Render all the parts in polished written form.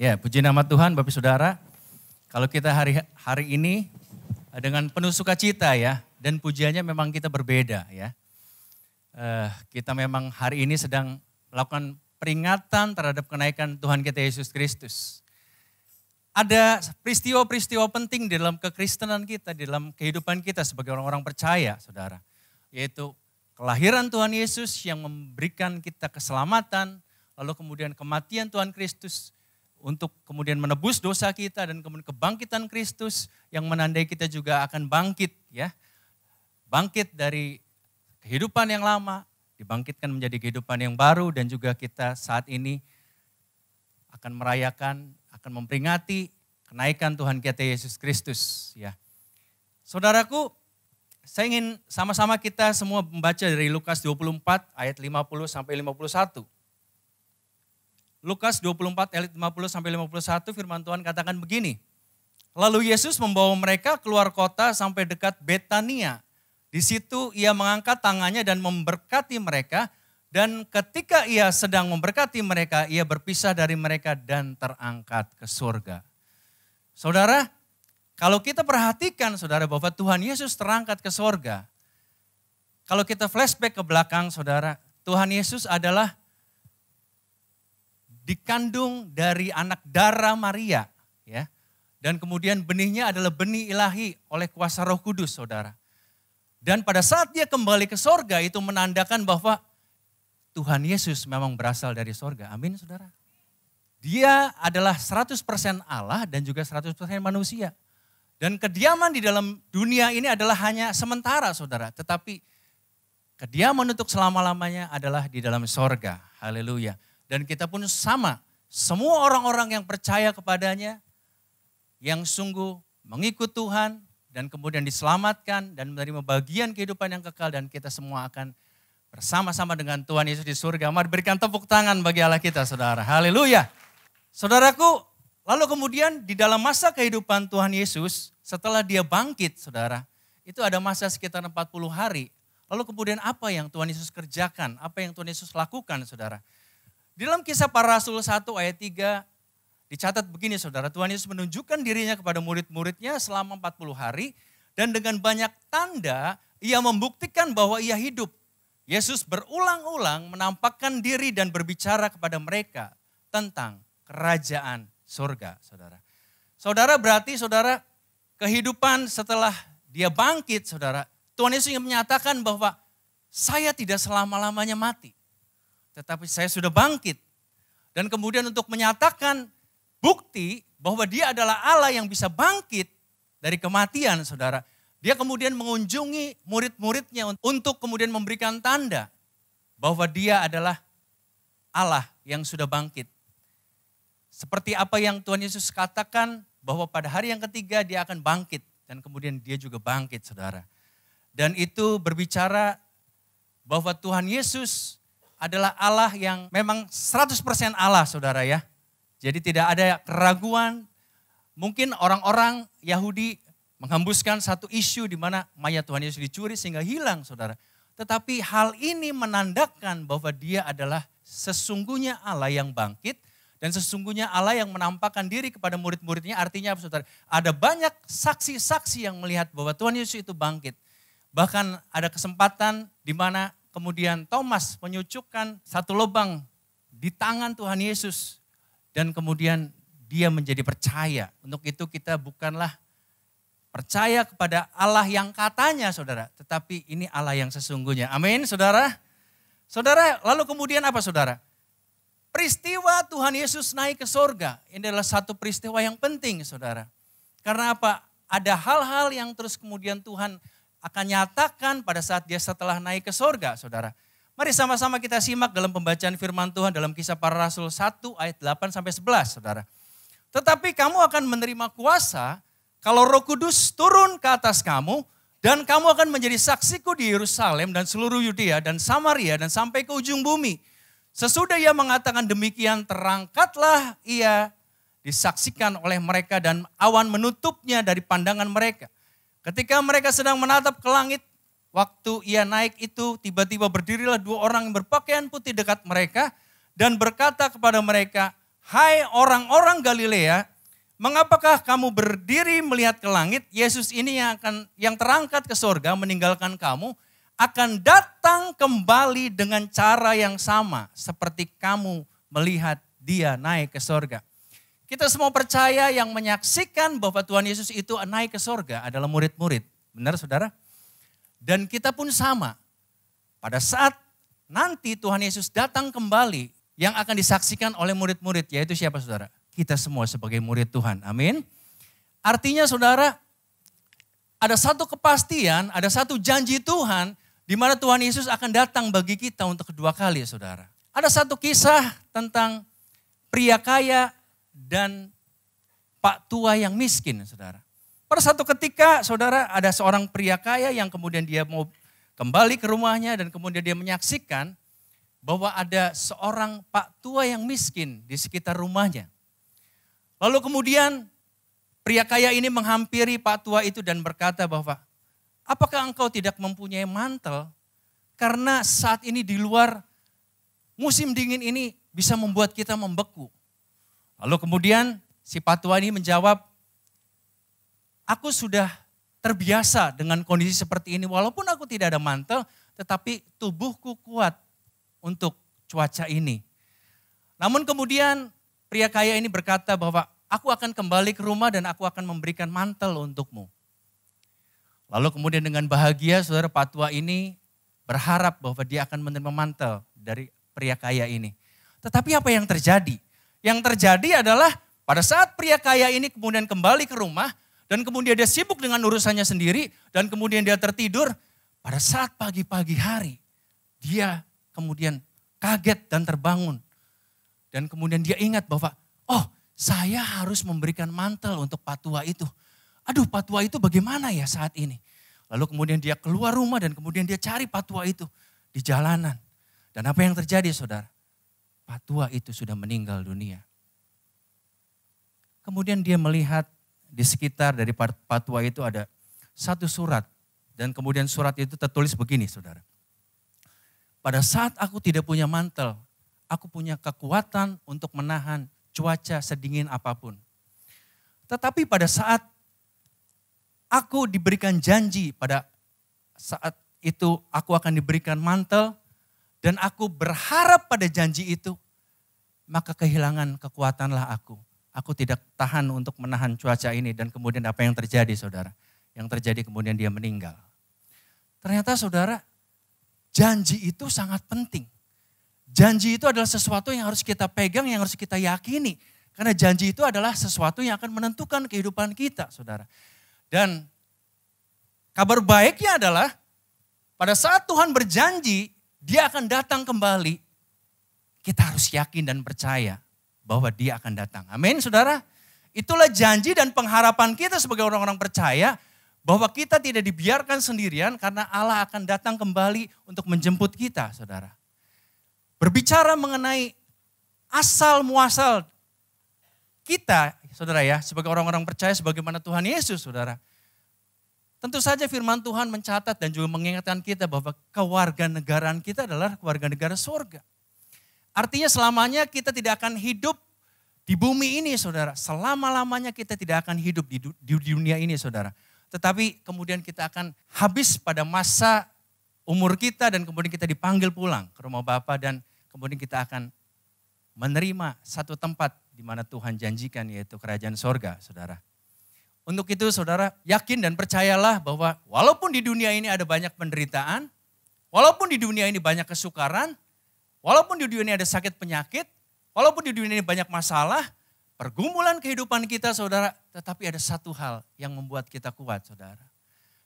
Ya, puji nama Tuhan Bapak Saudara. Kalau kita hari ini dengan penuh sukacita ya, dan pujiannya memang kita berbeda ya. Kita memang hari ini sedang melakukan peringatan terhadap kenaikan Tuhan kita Yesus Kristus. Ada peristiwa-peristiwa penting di dalam kekristenan kita, di dalam kehidupan kita sebagai orang-orang percaya, saudara. Yaitu kelahiran Tuhan Yesus yang memberikan kita keselamatan, lalu kemudian kematian Tuhan Kristus untuk kemudian menebus dosa kita, dan kemudian kebangkitan Kristus yang menandai kita juga akan bangkit ya. Bangkit dari kehidupan yang lama, dibangkitkan menjadi kehidupan yang baru, dan juga kita saat ini akan merayakan, akan memperingati kenaikan Tuhan kita Yesus Kristus ya. Saudaraku, saya ingin sama-sama kita semua membaca dari Lukas 24 ayat 50 sampai 51. Lukas 24 ayat 50 sampai 51 firman Tuhan katakan begini. Lalu Yesus membawa mereka keluar kota sampai dekat Betania. Di situ ia mengangkat tangannya dan memberkati mereka. Dan ketika ia sedang memberkati mereka, ia berpisah dari mereka dan terangkat ke surga. Saudara, kalau kita perhatikan saudara bahwa Tuhan Yesus terangkat ke surga. Kalau kita flashback ke belakang saudara, Tuhan Yesus adalah dikandung dari anak darah Maria ya. Dan kemudian benihnya adalah benih ilahi oleh kuasa Roh Kudus saudara. Dan pada saat dia kembali ke sorga itu menandakan bahwa Tuhan Yesus memang berasal dari sorga. Amin saudara. Dia adalah 100% Allah dan juga 100% manusia. Dan kediaman di dalam dunia ini adalah hanya sementara saudara. Tetapi kediaman untuk selama-lamanya adalah di dalam sorga. Haleluya. Dan kita pun sama, semua orang-orang yang percaya kepadanya, yang sungguh mengikut Tuhan, dan kemudian diselamatkan, dan menerima bagian kehidupan yang kekal, dan kita semua akan bersama-sama dengan Tuhan Yesus di surga. Mari berikan tepuk tangan bagi Allah kita saudara, haleluya. Saudaraku, lalu kemudian di dalam masa kehidupan Tuhan Yesus, setelah dia bangkit saudara, itu ada masa sekitar 40 hari. Lalu kemudian apa yang Tuhan Yesus kerjakan, apa yang Tuhan Yesus lakukan saudara. Di dalam Kisah Para Rasul 1 ayat 3 dicatat begini saudara, Tuhan Yesus menunjukkan dirinya kepada murid-muridnya selama 40 hari dan dengan banyak tanda ia membuktikan bahwa ia hidup. Yesus berulang-ulang menampakkan diri dan berbicara kepada mereka tentang kerajaan surga saudara. Saudara berarti saudara kehidupan setelah dia bangkit saudara, Tuhan Yesus ingin menyatakan bahwa saya tidak selama-lamanya mati. Tetapi saya sudah bangkit. Dan kemudian untuk menyatakan bukti bahwa dia adalah Allah yang bisa bangkit dari kematian saudara. Dia kemudian mengunjungi murid-muridnya untuk kemudian memberikan tanda bahwa dia adalah Allah yang sudah bangkit. Seperti apa yang Tuhan Yesus katakan bahwa pada hari yang ketiga dia akan bangkit. Dan kemudian dia juga bangkit saudara. Dan itu berbicara bahwa Tuhan Yesus adalah Allah yang memang 100% Allah saudara ya. Jadi tidak ada keraguan. Mungkin orang-orang Yahudi menghembuskan satu isu di mana mayat Tuhan Yesus dicuri sehingga hilang saudara. Tetapi hal ini menandakan bahwa dia adalah sesungguhnya Allah yang bangkit. Dan sesungguhnya Allah yang menampakkan diri kepada murid-muridnya. Artinya apa saudara? Ada banyak saksi-saksi yang melihat bahwa Tuhan Yesus itu bangkit. Bahkan ada kesempatan di mana kemudian Thomas menyucukkan satu lubang di tangan Tuhan Yesus. Dan kemudian dia menjadi percaya. Untuk itu kita bukanlah percaya kepada Allah yang katanya saudara. Tetapi ini Allah yang sesungguhnya. Amin saudara. Saudara lalu kemudian apa saudara? Peristiwa Tuhan Yesus naik ke sorga. Ini adalah satu peristiwa yang penting saudara. Karena apa? Ada hal-hal yang terus kemudian Tuhan akan nyatakan pada saat dia setelah naik ke sorga saudara. Mari sama-sama kita simak dalam pembacaan firman Tuhan dalam Kisah Para Rasul 1 ayat 8 sampai 11 saudara. Tetapi kamu akan menerima kuasa kalau Roh Kudus turun ke atas kamu dan kamu akan menjadi saksiku di Yerusalem dan seluruh Yudea dan Samaria dan sampai ke ujung bumi. Sesudah ia mengatakan demikian terangkatlah ia disaksikan oleh mereka dan awan menutupnya dari pandangan mereka. Ketika mereka sedang menatap ke langit, waktu ia naik itu tiba-tiba berdirilah dua orang yang berpakaian putih dekat mereka dan berkata kepada mereka, "Hai orang-orang Galilea, mengapakah kamu berdiri melihat ke langit? Yesus ini yang terangkat ke sorga meninggalkan kamu, akan datang kembali dengan cara yang sama seperti kamu melihat dia naik ke sorga." Kita semua percaya yang menyaksikan bahwa Tuhan Yesus itu naik ke sorga adalah murid-murid. Benar saudara? Dan kita pun sama. Pada saat nanti Tuhan Yesus datang kembali, yang akan disaksikan oleh murid-murid, yaitu siapa saudara? Kita semua sebagai murid Tuhan. Amin. Artinya saudara, ada satu kepastian, ada satu janji Tuhan, di mana Tuhan Yesus akan datang bagi kita untuk kedua kali saudara. Ada satu kisah tentang pria kaya dan pak tua yang miskin saudara. Pada satu ketika saudara, ada seorang pria kaya yang kemudian dia mau kembali ke rumahnya dan kemudian dia menyaksikan bahwa ada seorang pak tua yang miskin di sekitar rumahnya. Lalu kemudian pria kaya ini menghampiri pak tua itu dan berkata bahwa, "Apakah engkau tidak mempunyai mantel? Karena saat ini di luar musim dingin ini bisa membuat kita membeku." Lalu kemudian si pak tua ini menjawab, "Aku sudah terbiasa dengan kondisi seperti ini. Walaupun aku tidak ada mantel, tetapi tubuhku kuat untuk cuaca ini." Namun kemudian pria kaya ini berkata bahwa, "Aku akan kembali ke rumah dan aku akan memberikan mantel untukmu." Lalu kemudian dengan bahagia saudara, pak tua ini berharap bahwa dia akan menerima mantel dari pria kaya ini. Tetapi apa yang terjadi? Yang terjadi adalah pada saat pria kaya ini kemudian kembali ke rumah dan kemudian dia sibuk dengan urusannya sendiri dan kemudian dia tertidur, pada saat pagi-pagi hari dia kemudian kaget dan terbangun. Dan kemudian dia ingat bahwa, "Oh, saya harus memberikan mantel untuk pak tua itu. Aduh, pak tua itu bagaimana ya saat ini?" Lalu kemudian dia keluar rumah dan kemudian dia cari pak tua itu di jalanan. Dan apa yang terjadi saudara? Pak tua itu sudah meninggal dunia. Kemudian dia melihat di sekitar dari pak tua itu ada satu surat. Dan kemudian surat itu tertulis begini saudara. "Pada saat aku tidak punya mantel, aku punya kekuatan untuk menahan cuaca sedingin apapun. Tetapi pada saat aku diberikan janji, pada saat itu aku akan diberikan mantel, dan aku berharap pada janji itu, maka kehilangan kekuatanlah aku. Aku tidak tahan untuk menahan cuaca ini." Dan kemudian apa yang terjadi saudara? Yang terjadi kemudian dia meninggal. Ternyata saudara, janji itu sangat penting. Janji itu adalah sesuatu yang harus kita pegang, yang harus kita yakini. Karena janji itu adalah sesuatu yang akan menentukan kehidupan kita saudara. Dan kabar baiknya adalah pada saat Tuhan berjanji, dia akan datang kembali. Kita harus yakin dan percaya bahwa dia akan datang. Amin saudara. Itulah janji dan pengharapan kita sebagai orang-orang percaya bahwa kita tidak dibiarkan sendirian karena Allah akan datang kembali untuk menjemput kita saudara. Berbicara mengenai asal muasal kita saudara ya, sebagai orang-orang percaya sebagaimana Tuhan Yesus saudara. Tentu saja firman Tuhan mencatat dan juga mengingatkan kita bahwa kewarganegaraan kita adalah kewarganegara surga. Artinya selamanya kita tidak akan hidup di bumi ini saudara. Selama-lamanya kita tidak akan hidup di dunia ini saudara. Tetapi kemudian kita akan habis pada masa umur kita dan kemudian kita dipanggil pulang ke rumah Bapa dan kemudian kita akan menerima satu tempat di mana Tuhan janjikan yaitu kerajaan surga saudara. Untuk itu saudara yakin dan percayalah bahwa walaupun di dunia ini ada banyak penderitaan, walaupun di dunia ini banyak kesukaran, walaupun di dunia ini ada sakit penyakit, walaupun di dunia ini banyak masalah, pergumulan kehidupan kita saudara, tetapi ada satu hal yang membuat kita kuat saudara.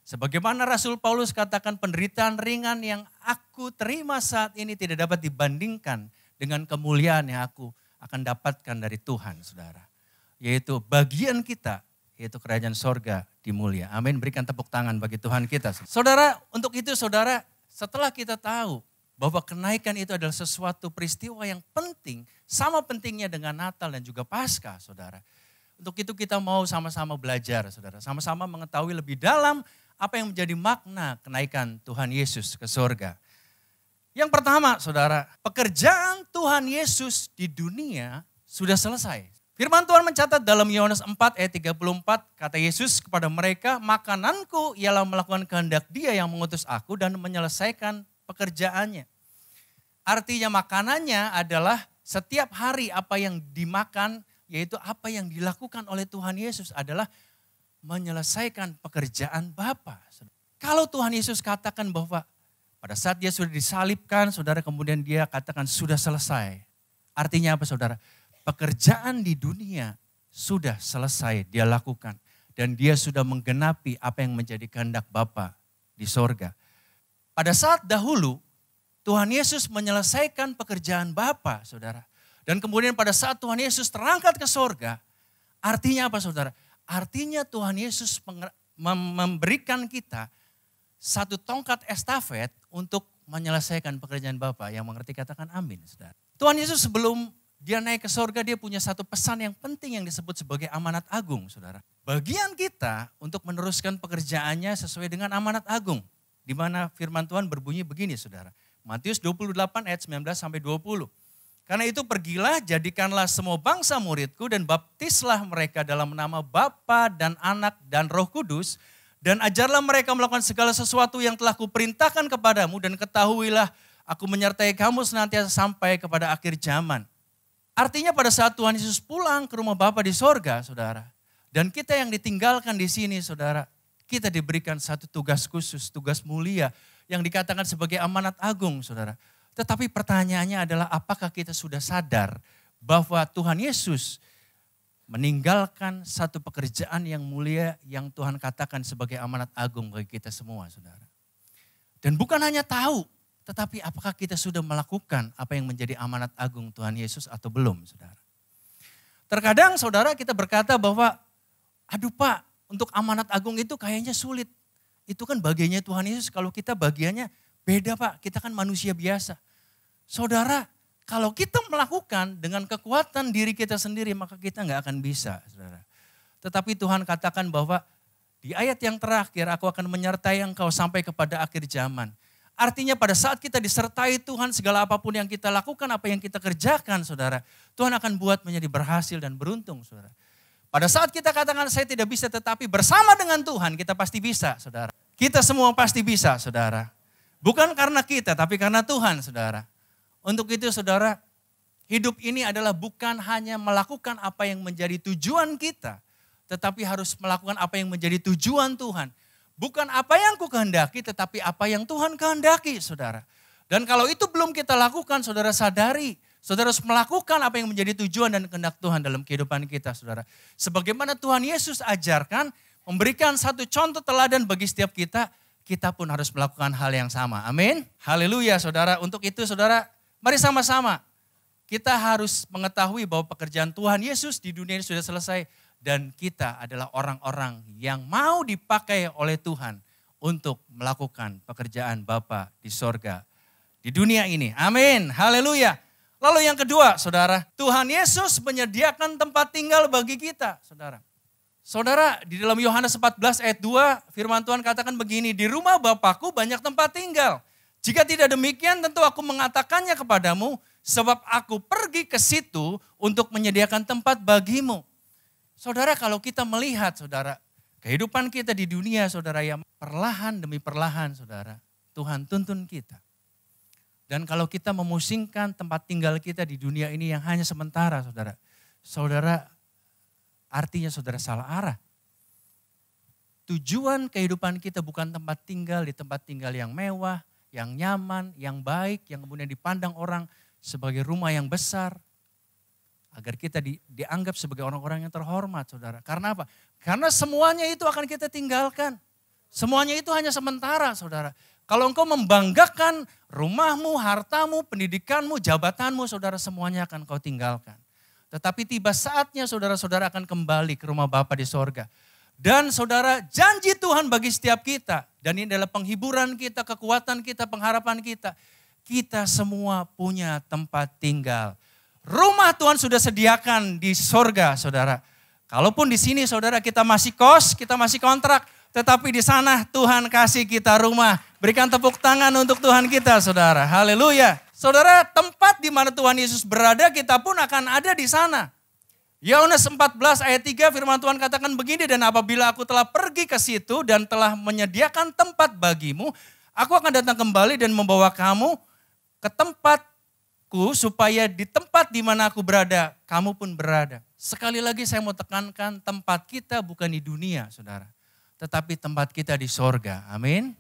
Sebagaimana Rasul Paulus katakan, penderitaan ringan yang aku terima saat ini tidak dapat dibandingkan dengan kemuliaan yang aku akan dapatkan dari Tuhan saudara. Yaitu bagian kita, yaitu kerajaan sorga di mulia. Amin, berikan tepuk tangan bagi Tuhan kita. Saudara, untuk itu saudara, setelah kita tahu bahwa kenaikan itu adalah sesuatu peristiwa yang penting, sama pentingnya dengan Natal dan juga Paskah saudara. Untuk itu kita mau sama-sama belajar saudara, sama-sama mengetahui lebih dalam apa yang menjadi makna kenaikan Tuhan Yesus ke sorga. Yang pertama saudara, pekerjaan Tuhan Yesus di dunia sudah selesai. Firman Tuhan mencatat dalam Yohanes 4 ayat 34, kata Yesus kepada mereka, makananku ialah melakukan kehendak Dia yang mengutus aku dan menyelesaikan pekerjaannya. Artinya makanannya adalah setiap hari apa yang dimakan, yaitu apa yang dilakukan oleh Tuhan Yesus adalah menyelesaikan pekerjaan Bapa. Kalau Tuhan Yesus katakan bahwa pada saat Dia sudah disalibkan, saudara, kemudian Dia katakan sudah selesai. Artinya apa, saudara? Pekerjaan di dunia sudah selesai Dia lakukan. Dan Dia sudah menggenapi apa yang menjadi kehendak Bapa di sorga. Pada saat dahulu, Tuhan Yesus menyelesaikan pekerjaan Bapa, saudara. Dan kemudian pada saat Tuhan Yesus terangkat ke sorga, artinya apa, saudara? Artinya Tuhan Yesus memberikan kita satu tongkat estafet untuk menyelesaikan pekerjaan Bapa. Yang mengerti katakan amin, saudara. Tuhan Yesus sebelum Dia naik ke sorga, Dia punya satu pesan yang penting yang disebut sebagai amanat agung, saudara. Bagian kita untuk meneruskan pekerjaannya sesuai dengan amanat agung. Di mana firman Tuhan berbunyi begini, saudara. Matius 28 ayat 19 sampai 20. Karena itu pergilah, jadikanlah semua bangsa muridku dan baptislah mereka dalam nama Bapa dan Anak dan Roh Kudus. Dan ajarlah mereka melakukan segala sesuatu yang telah kuperintahkan kepadamu dan ketahuilah aku menyertai kamu senantiasa sampai kepada akhir zaman. Artinya pada saat Tuhan Yesus pulang ke rumah Bapa di sorga, saudara. Dan kita yang ditinggalkan di sini, saudara. Kita diberikan satu tugas khusus, tugas mulia yang dikatakan sebagai amanat agung, saudara. Tetapi pertanyaannya adalah apakah kita sudah sadar bahwa Tuhan Yesus meninggalkan satu pekerjaan yang mulia yang Tuhan katakan sebagai amanat agung bagi kita semua, saudara. Dan bukan hanya tahu, tetapi apakah kita sudah melakukan apa yang menjadi amanat agung Tuhan Yesus atau belum, saudara. Terkadang saudara kita berkata bahwa, aduh Pak, untuk amanat agung itu kayaknya sulit. Itu kan bagiannya Tuhan Yesus, kalau kita bagiannya beda Pak, kita kan manusia biasa. Saudara, kalau kita melakukan dengan kekuatan diri kita sendiri, maka kita nggak akan bisa, saudara. Tetapi Tuhan katakan bahwa di ayat yang terakhir, aku akan menyertai engkau sampai kepada akhir zaman. Artinya pada saat kita disertai Tuhan, segala apapun yang kita lakukan, apa yang kita kerjakan, saudara, Tuhan akan buat menjadi berhasil dan beruntung, saudara. Pada saat kita katakan saya tidak bisa, tetapi bersama dengan Tuhan kita pasti bisa, saudara. Kita semua pasti bisa, saudara. Bukan karena kita, tapi karena Tuhan, saudara. Untuk itu, saudara, hidup ini adalah bukan hanya melakukan apa yang menjadi tujuan kita, tetapi harus melakukan apa yang menjadi tujuan Tuhan. Bukan apa yang ku kehendaki, tetapi apa yang Tuhan kehendaki, saudara. Dan kalau itu belum kita lakukan, saudara sadari, saudara harus melakukan apa yang menjadi tujuan dan kehendak Tuhan dalam kehidupan kita, saudara. Sebagaimana Tuhan Yesus ajarkan, memberikan satu contoh teladan bagi setiap kita, kita pun harus melakukan hal yang sama. Amin. Haleluya, saudara. Untuk itu, saudara, mari sama-sama kita harus mengetahui bahwa pekerjaan Tuhan Yesus di dunia ini sudah selesai. Dan kita adalah orang-orang yang mau dipakai oleh Tuhan untuk melakukan pekerjaan Bapa di sorga, di dunia ini. Amin, haleluya. Lalu yang kedua, saudara, Tuhan Yesus menyediakan tempat tinggal bagi kita, saudara. Saudara, di dalam Yohanes 14 ayat 2, firman Tuhan katakan begini, di rumah Bapakku banyak tempat tinggal. Jika tidak demikian, tentu aku mengatakannya kepadamu, sebab aku pergi ke situ untuk menyediakan tempat bagimu. Saudara, kalau kita melihat, saudara, kehidupan kita di dunia, saudara, yang perlahan demi perlahan, saudara, Tuhan tuntun kita. Dan kalau kita memusingkan tempat tinggal kita di dunia ini yang hanya sementara, saudara, saudara, artinya saudara salah arah. Tujuan kehidupan kita bukan tempat tinggal, di tempat tinggal yang mewah, yang nyaman, yang baik, yang kemudian dipandang orang sebagai rumah yang besar. Agar kita dianggap sebagai orang-orang yang terhormat, saudara. Karena apa? Karena semuanya itu akan kita tinggalkan. Semuanya itu hanya sementara, saudara. Kalau engkau membanggakan rumahmu, hartamu, pendidikanmu, jabatanmu, saudara, semuanya akan kau tinggalkan. Tetapi tiba saatnya saudara-saudara akan kembali ke rumah Bapa di sorga. Dan saudara, janji Tuhan bagi setiap kita. Dan ini adalah penghiburan kita, kekuatan kita, pengharapan kita. Kita semua punya tempat tinggal. Rumah Tuhan sudah sediakan di sorga, saudara. Kalaupun di sini, saudara, kita masih kos, kita masih kontrak. Tetapi di sana Tuhan kasih kita rumah. Berikan tepuk tangan untuk Tuhan kita, saudara. Haleluya. Saudara, tempat di mana Tuhan Yesus berada, kita pun akan ada di sana. Yohanes 14 ayat 3 firman Tuhan katakan begini, dan apabila aku telah pergi ke situ dan telah menyediakan tempat bagimu, aku akan datang kembali dan membawa kamu ke tempatku supaya di tempat di mana aku berada, kamu pun berada. Sekali lagi saya mau tekankan, tempat kita bukan di dunia, saudara. Tetapi tempat kita di sorga, amin.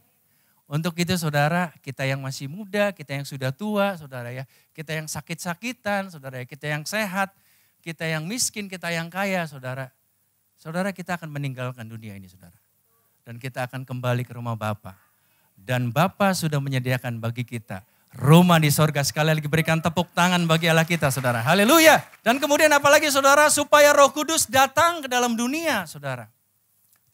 Untuk itu saudara, kita yang masih muda, kita yang sudah tua, saudara ya. Kita yang sakit-sakitan, saudara ya. Kita yang sehat, kita yang miskin, kita yang kaya, saudara. Saudara, kita akan meninggalkan dunia ini, saudara. Dan kita akan kembali ke rumah Bapa. Dan Bapa sudah menyediakan bagi kita rumah di sorga. Sekali lagi berikan tepuk tangan bagi Allah kita, saudara. Haleluya. Dan kemudian apalagi saudara, supaya Roh Kudus datang ke dalam dunia, saudara.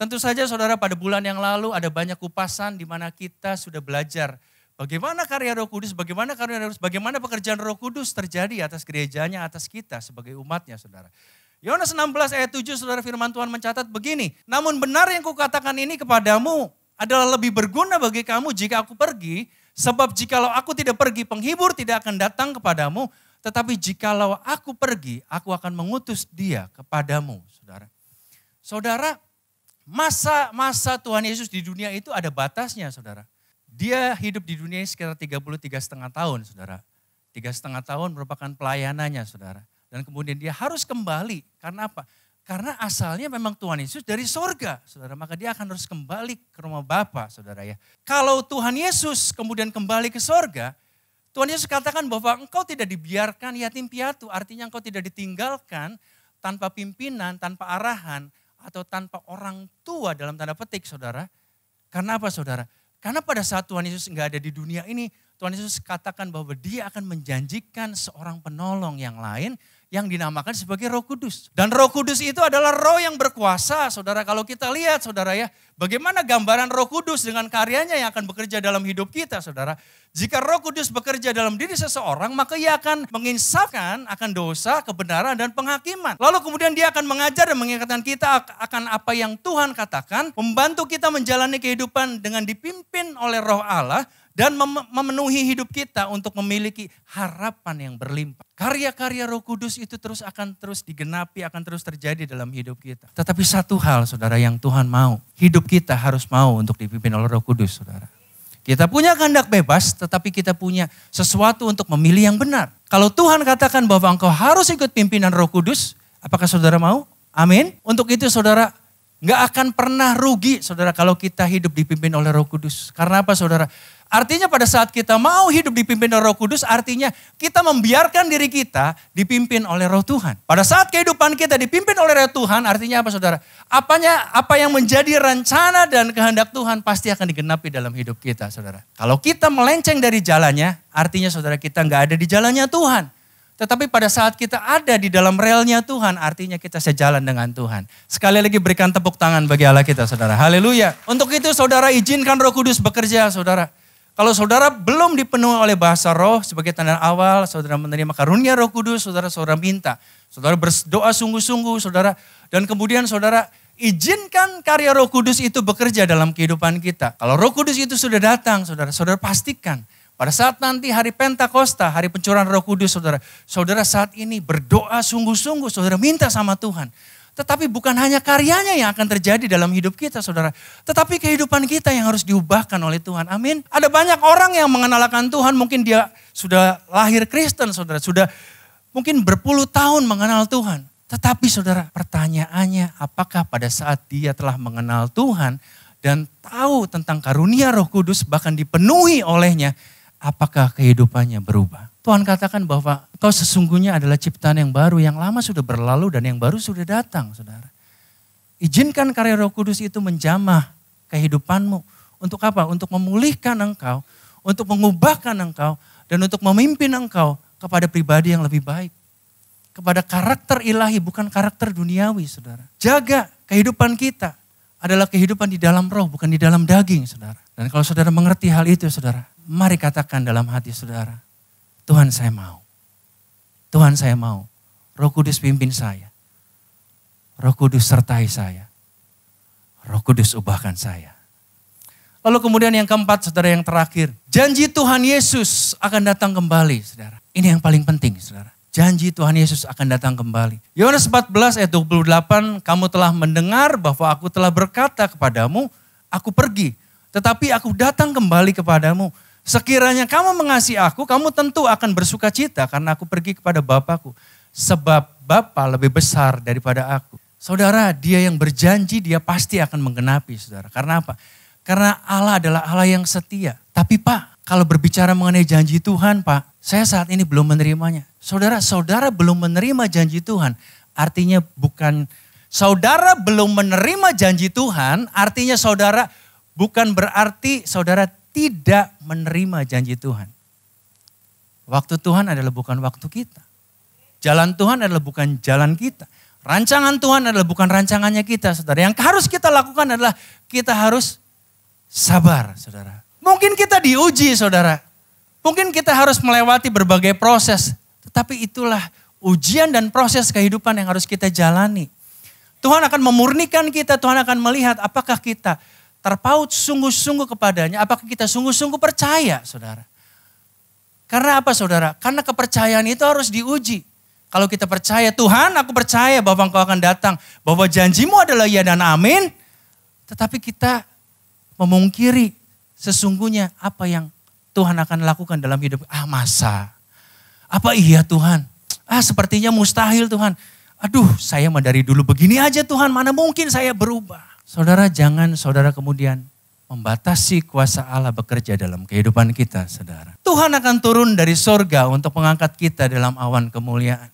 Tentu saja saudara, pada bulan yang lalu ada banyak kupasan di mana kita sudah belajar bagaimana karya Roh Kudus, bagaimana pekerjaan Roh Kudus terjadi atas gerejanya, atas kita sebagai umatnya, saudara. Yohanes 16 ayat 7 saudara, firman Tuhan mencatat begini, namun benar yang kukatakan ini kepadamu adalah lebih berguna bagi kamu jika aku pergi, sebab jikalau aku tidak pergi, penghibur tidak akan datang kepadamu, tetapi jikalau aku pergi, aku akan mengutus dia kepadamu, saudara. Saudara, masa Tuhan Yesus di dunia itu ada batasnya, saudara. Dia hidup di dunia sekitar 33,5 tahun, saudara. 3,5 tahun merupakan pelayanannya, saudara. Dan kemudian dia harus kembali. Karena apa? Karena asalnya memang Tuhan Yesus dari sorga, saudara. Maka dia akan harus kembali ke rumah Bapa, saudara ya. Kalau Tuhan Yesus kemudian kembali ke sorga, Tuhan Yesus katakan bahwa engkau tidak dibiarkan yatim piatu. Artinya engkau tidak ditinggalkan tanpa pimpinan, tanpa arahan, atau tanpa orang tua dalam tanda petik, saudara. Karena apa, saudara? Karena pada saat Tuhan Yesus enggak ada di dunia ini, Tuhan Yesus katakan bahwa dia akan menjanjikan seorang penolong yang lain yang dinamakan sebagai Roh Kudus. Dan Roh Kudus itu adalah roh yang berkuasa, saudara. Kalau kita lihat, saudara ya, bagaimana gambaran Roh Kudus dengan karyanya yang akan bekerja dalam hidup kita, saudara. Jika Roh Kudus bekerja dalam diri seseorang, maka ia akan menginsafkan akan dosa, kebenaran, dan penghakiman. Lalu kemudian dia akan mengajar dan mengingatkan kita akan apa yang Tuhan katakan, membantu kita menjalani kehidupan dengan dipimpin oleh Roh Allah, dan memenuhi hidup kita untuk memiliki harapan yang berlimpah. Karya-karya Roh Kudus itu akan terus digenapi, akan terus terjadi dalam hidup kita. Tetapi satu hal, saudara, yang Tuhan mau, hidup kita harus mau untuk dipimpin oleh Roh Kudus, saudara. Kita punya kehendak bebas, tetapi kita punya sesuatu untuk memilih yang benar. Kalau Tuhan katakan bahwa engkau harus ikut pimpinan Roh Kudus, apakah saudara mau? Amin. Untuk itu saudara, nggak akan pernah rugi, saudara, kalau kita hidup dipimpin oleh Roh Kudus. Karena apa, saudara? Artinya pada saat kita mau hidup dipimpin oleh Roh Kudus, artinya kita membiarkan diri kita dipimpin oleh Roh Tuhan. Pada saat kehidupan kita dipimpin oleh Roh Tuhan, artinya apa, saudara? Apa yang menjadi rencana dan kehendak Tuhan pasti akan digenapi dalam hidup kita, saudara. Kalau kita melenceng dari jalannya, artinya saudara kita nggak ada di jalannya Tuhan. Tetapi pada saat kita ada di dalam relnya Tuhan, artinya kita sejalan dengan Tuhan. Sekali lagi berikan tepuk tangan bagi Allah kita, saudara. Haleluya. Untuk itu saudara, izinkan Roh Kudus bekerja, saudara. Kalau saudara belum dipenuhi oleh bahasa roh sebagai tanda awal, saudara menerima karunia Roh Kudus, saudara minta. Saudara berdoa sungguh-sungguh, saudara. Dan kemudian saudara izinkan karya Roh Kudus itu bekerja dalam kehidupan kita. Kalau Roh Kudus itu sudah datang, saudara pastikan. Pada saat nanti hari Pentakosta, hari pencurahan Roh Kudus, saudara saat ini berdoa sungguh-sungguh, saudara minta sama Tuhan. Tetapi bukan hanya karyanya yang akan terjadi dalam hidup kita, saudara. Tetapi kehidupan kita yang harus diubahkan oleh Tuhan. Amin. Ada banyak orang yang mengenalkan Tuhan, mungkin dia sudah lahir Kristen, saudara. Sudah mungkin berpuluh tahun mengenal Tuhan. Tetapi saudara, pertanyaannya apakah pada saat dia telah mengenal Tuhan dan tahu tentang karunia Roh Kudus, bahkan dipenuhi olehnya, apakah kehidupannya berubah? Tuhan katakan bahwa engkau sesungguhnya adalah ciptaan yang baru, yang lama sudah berlalu dan yang baru sudah datang, saudara. Izinkan karya Roh Kudus itu menjamah kehidupanmu. Untuk apa? Untuk memulihkan engkau, untuk mengubahkan engkau, dan untuk memimpin engkau kepada pribadi yang lebih baik. Kepada karakter ilahi, bukan karakter duniawi, saudara. Jaga kehidupan kita adalah kehidupan di dalam roh, bukan di dalam daging, saudara. Dan kalau saudara mengerti hal itu, saudara, mari katakan dalam hati saudara, Tuhan saya mau. Tuhan saya mau. Roh Kudus pimpin saya. Roh Kudus sertai saya. Roh Kudus ubahkan saya. Lalu kemudian yang keempat, saudara, yang terakhir. Janji Tuhan Yesus akan datang kembali, saudara. Ini yang paling penting, saudara. Janji Tuhan Yesus akan datang kembali. Yohanes 14 ayat 28, kamu telah mendengar bahwa aku telah berkata kepadamu, aku pergi. Tetapi aku datang kembali kepadamu. Sekiranya kamu mengasihi aku, kamu tentu akan bersuka cita karena aku pergi kepada Bapakku. Sebab Bapa lebih besar daripada aku. Saudara, dia yang berjanji dia pasti akan menggenapi, saudara. Karena apa? Karena Allah adalah Allah yang setia. Tapi Pak, kalau berbicara mengenai janji Tuhan Pak, saya saat ini belum menerimanya. Saudara belum menerima janji Tuhan. Artinya bukan, saudara belum menerima janji Tuhan, artinya saudara bukan berarti saudara tidak menerima janji Tuhan. Waktu Tuhan adalah bukan waktu kita. Jalan Tuhan adalah bukan jalan kita. Rancangan Tuhan adalah bukan rancangannya kita, saudara. Yang harus kita lakukan adalah kita harus sabar, saudara. Mungkin kita diuji, saudara. Mungkin kita harus melewati berbagai proses. Tetapi itulah ujian dan proses kehidupan yang harus kita jalani. Tuhan akan memurnikan kita, Tuhan akan melihat apakah kita terpaut sungguh-sungguh kepadanya, apakah kita sungguh-sungguh percaya, saudara. Karena apa, saudara? Karena kepercayaan itu harus diuji. Kalau kita percaya, Tuhan aku percaya bahwa Engkau akan datang, bahwa janjimu adalah ya dan amin. Tetapi kita memungkiri sesungguhnya apa yang Tuhan akan lakukan dalam hidup. Masa? Apa iya Tuhan? Sepertinya mustahil Tuhan. Aduh, saya mah dari dulu begini aja Tuhan, mana mungkin saya berubah. Saudara, jangan saudara kemudian membatasi kuasa Allah bekerja dalam kehidupan kita, saudara. Tuhan akan turun dari sorga untuk mengangkat kita dalam awan kemuliaan.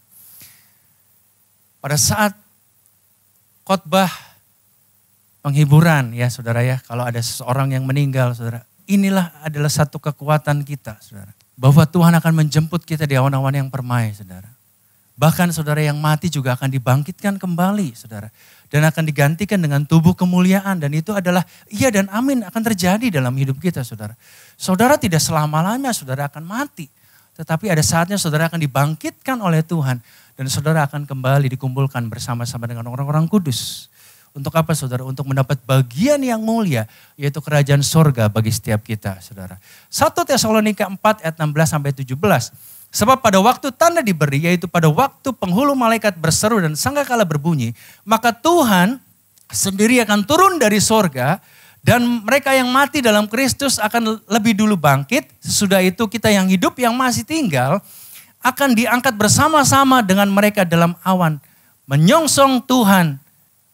Pada saat khotbah penghiburan ya saudara ya, kalau ada seseorang yang meninggal saudara, inilah adalah satu kekuatan kita saudara. Bahwa Tuhan akan menjemput kita di awan-awan yang permai saudara. Bahkan saudara yang mati juga akan dibangkitkan kembali saudara. Dan akan digantikan dengan tubuh kemuliaan. Dan itu adalah iya dan amin akan terjadi dalam hidup kita saudara. Saudara tidak selama-lamanya saudara akan mati. Tetapi ada saatnya saudara akan dibangkitkan oleh Tuhan. Dan saudara akan kembali dikumpulkan bersama-sama dengan orang-orang kudus. Untuk apa saudara? Untuk mendapat bagian yang mulia. Yaitu kerajaan sorga bagi setiap kita saudara. 1 Tesalonika 4 ayat 16 sampai 17. Sebab pada waktu tanda diberi, yaitu pada waktu penghulu malaikat berseru dan sangkakala berbunyi, maka Tuhan sendiri akan turun dari sorga dan mereka yang mati dalam Kristus akan lebih dulu bangkit. Sesudah itu kita yang hidup yang masih tinggal akan diangkat bersama-sama dengan mereka dalam awan. Menyongsong Tuhan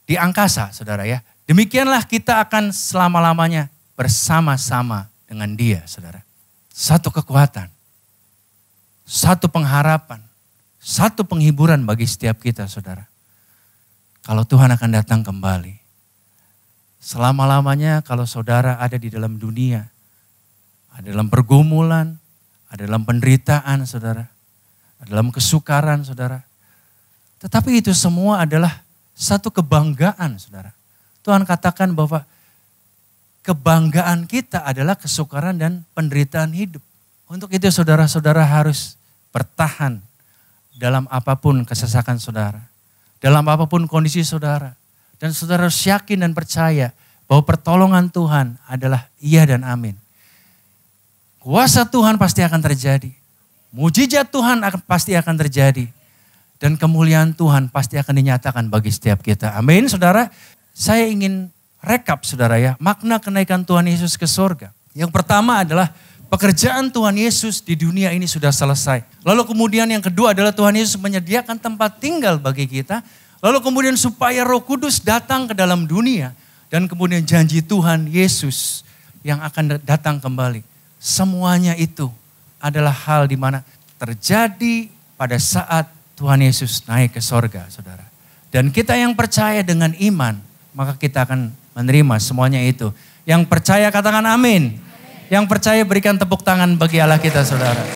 di angkasa saudara ya. Demikianlah kita akan selama-lamanya bersama-sama dengan dia saudara. Satu kekuatan. Satu pengharapan, satu penghiburan bagi setiap kita saudara. Kalau Tuhan akan datang kembali. Selama-lamanya kalau saudara ada di dalam dunia, ada dalam pergumulan, ada dalam penderitaan saudara, ada dalam kesukaran saudara. Tetapi itu semua adalah satu kebanggaan saudara. Tuhan katakan bahwa kebanggaan kita adalah kesukaran dan penderitaan hidup. Untuk itu saudara-saudara harus bertahan dalam apapun kesesakan saudara. Dalam apapun kondisi saudara. Dan saudara harus yakin dan percaya bahwa pertolongan Tuhan adalah iya dan amin. Kuasa Tuhan pasti akan terjadi. Mujizat Tuhan pasti akan terjadi. Dan kemuliaan Tuhan pasti akan dinyatakan bagi setiap kita. Amin saudara. Saya ingin rekap saudara ya. Makna kenaikan Tuhan Yesus ke surga. Yang pertama adalah pekerjaan Tuhan Yesus di dunia ini sudah selesai. Lalu kemudian yang kedua adalah Tuhan Yesus menyediakan tempat tinggal bagi kita. Lalu kemudian supaya Roh Kudus datang ke dalam dunia. Dan kemudian janji Tuhan Yesus yang akan datang kembali. Semuanya itu adalah hal di mana terjadi pada saat Tuhan Yesus naik ke sorga saudara. Dan kita yang percaya dengan iman, maka kita akan menerima semuanya itu. Yang percaya katakan amin. Yang percaya berikan tepuk tangan bagi Allah kita saudara.